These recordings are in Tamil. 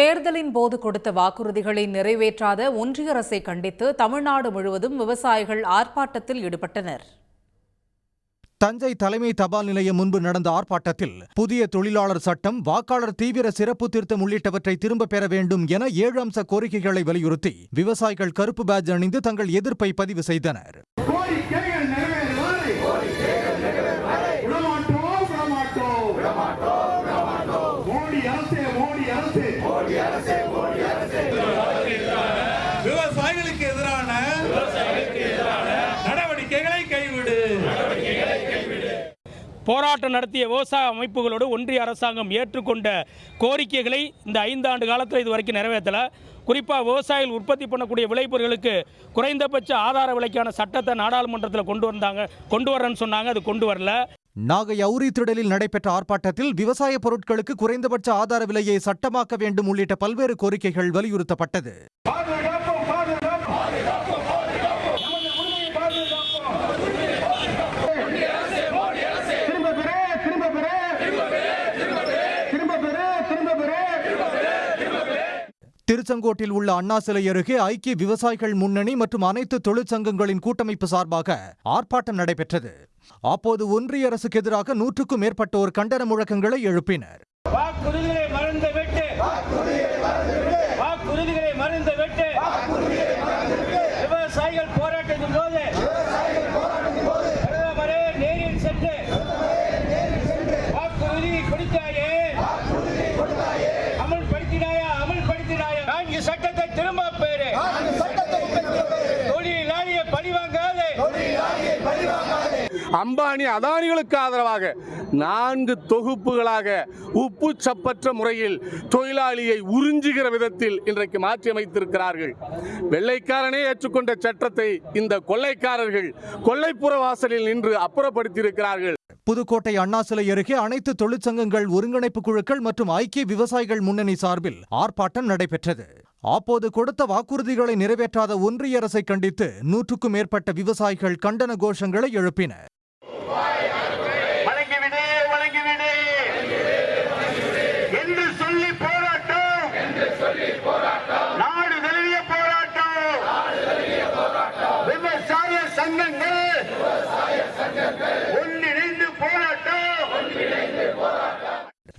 தேர்தலின் போது கொடுத்த வாக்குறுதிகளை நிறைவேற்றாத ஒன்றிய அரசை கண்டித்து தமிழ்நாடு முழுவதும் விவசாயிகள் ஆர்ப்பாட்டத்தில் ஈடுபட்டனர். தஞ்சை தலைமை தபால் நிலையம் முன்பு நடந்த ஆர்ப்பாட்டத்தில் புதிய தொழிலாளர் சட்டம், வாக்காளர் தீவிர சிறப்பு திருத்தம் உள்ளிட்டவற்றை திரும்பப் பெற வேண்டும் என 7 அம்ச கோரிக்கைகளை வலியுறுத்தி விவசாயிகள் கருப்பு பேட்ஜ் அணிந்து தங்கள் எதிர்ப்பை பதிவு செய்தனர். விவசாயிகளுக்கு எதிரான நடவடிக்கைகளை கைவிடு. போராட்டம் நடத்திய விவசாய அமைப்புகளோடு ஒன்றிய அரசாங்கம் ஏற்றுக்கொண்ட கோரிக்கைகளை இந்த 5 ஆண்டு காலத்தில் இதுவரைக்கும் நிறைவேற்றலை. குறிப்பாக விவசாயிகள் உற்பத்தி பண்ணக்கூடிய விளைபொருட்களுக்கு குறைந்தபட்ச ஆதார விலைக்கான சட்டத்தை நாடாளுமன்றத்தில் கொண்டு வரேன்னு சொன்னாங்க. அது கொண்டு வரல. நாகை அவுரி திடலில் நடைபெற்ற ஆர்ப்பாட்டத்தில் விவசாய பொருட்களுக்கு குறைந்தபட்ச ஆதார விலையை சட்டமாக்க வேண்டும் உள்ளிட்ட பல்வேறு கோரிக்கைகள் வலியுறுத்தப்பட்டது. திருச்செங்கோட்டில் உள்ள அண்ணா சிலை அருகே ஐக்கிய விவசாயிகள் முன்னணி மற்றும் அனைத்து தொழிற்சங்கங்களின் கூட்டமைப்பு சார்பாக ஆர்ப்பாட்டம் நடைபெற்றது. அப்போது ஒன்றிய அரசுக்கு எதிராக 100க்கும் மேற்பட்டோர் கண்டன முழக்கங்களை எழுப்பினர். விவசாயிகள் போராட்டத்தின் போது நேரில் சென்று வாக்குறுதி கொடுத்தாயே, அமல்படுத்தினாயா, சட்டத்தை திரும்ப பெறு, தொழிலாளியை பழிவாங்காதே. அம்பானி அதானிகளுக்கு ஆதரவாக 4 தொகுப்புகளாக உப்பு சப்பற்ற முறையில் தொழிலாளியை உறிஞ்சுகிற விதத்தில் இன்றைக்கு மாற்றி அமைத்திருக்கிறார்கள். வெள்ளைக்காரனே ஏற்றுக்கொண்ட சட்டத்தை இந்த கொள்ளைக்காரர்கள் கொள்ளைப்புற வாசலில் நின்று அப்புறப்படுத்தியிருக்கிறார்கள். புதுக்கோட்டை அண்ணா சிலை அருகே அனைத்து தொழிற்சங்கங்கள் ஒருங்கிணைப்பு குழுக்கள் மற்றும் ஐக்கிய விவசாயிகள் முன்னணி சார்பில் ஆர்ப்பாட்டம் நடைபெற்றது. அப்போது கொடுத்த வாக்குறுதிகளை நிறைவேற்றாத ஒன்றிய அரசை கண்டித்து 100க்கும் மேற்பட்ட விவசாயிகள் கண்டன கோஷங்களை எழுப்பினர்.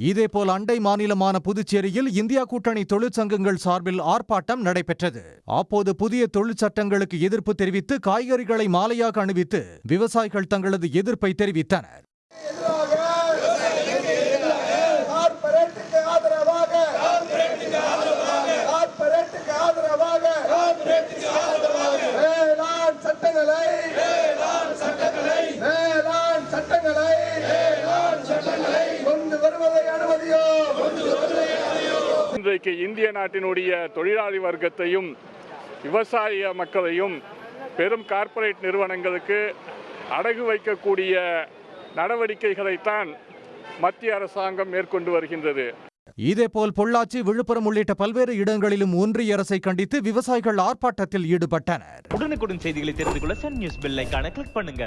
இதேபோல் அண்டை மாநிலமான புதுச்சேரியில் இந்தியா கூட்டணி தொழிற்சங்கங்கள் சார்பில் ஆர்ப்பாட்டம் நடைபெற்றது. அப்போது புதிய தொழிற்சட்டங்களுக்கு எதிர்ப்பு தெரிவித்து காய்கறிகளை மாலையாக அணிவித்து விவசாயிகள் தங்களது எதிர்ப்பை தெரிவித்தனர். இன்றைக்கு இந்திய நாட்டினுடைய தொழிலாளி வர்க்கத்தையும் விவசாய மக்களையும் பெரும் கார்ப்பரேட் நிறுவனங்களுக்கு அடகு வைக்கக்கூடிய நடவடிக்கைகளைத்தான் மத்திய அரசாங்கம் மேற்கொண்டு வருகின்றது. இதேபோல் பொள்ளாச்சி, விழுப்புரம் உள்ளிட்ட பல்வேறு இடங்களிலும் ஒன்றிய அரசை கண்டித்து விவசாயிகள் ஆர்ப்பாட்டத்தில் ஈடுபட்டனர். உடனுக்குடன் செய்திகளை தெரிந்து கொள்ள சன் நியூஸ் பெல் ஐகானை கிளிக் பண்ணுங்க.